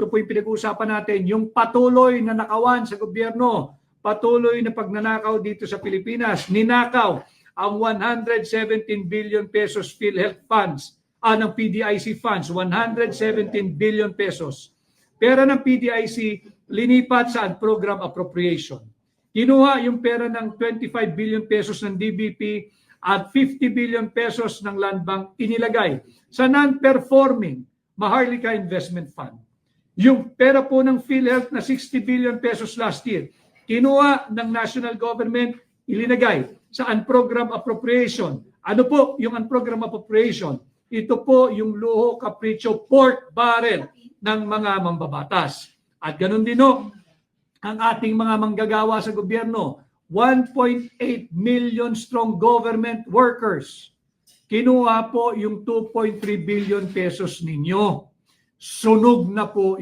Ito po yung pinag-uusapan natin, yung patuloy na nakawan sa gobyerno, patuloy na pagnanakaw dito sa Pilipinas. Ninakaw ang 117 billion pesos PhilHealth funds, ng PDIC funds, 117 billion pesos. Pera ng PDIC linipat sa program appropriation. Kinuha yung pera ng 25 billion pesos ng DBP at 50 billion pesos ng Land Bank inilagay sa non-performing Maharlika Investment Fund. Yung pera po ng PhilHealth na 60 billion pesos last year, kinuha ng national government, ilinagay sa unprogram appropriation. Ano po yung unprogram appropriation? Ito po yung luho, kapritsyo, pork barrel ng mga mambabatas. At ganun din ang ating mga manggagawa sa gobyerno, 1.8 million strong government workers. Kinuha po yung 2.3 billion pesos ninyo. Sunog na po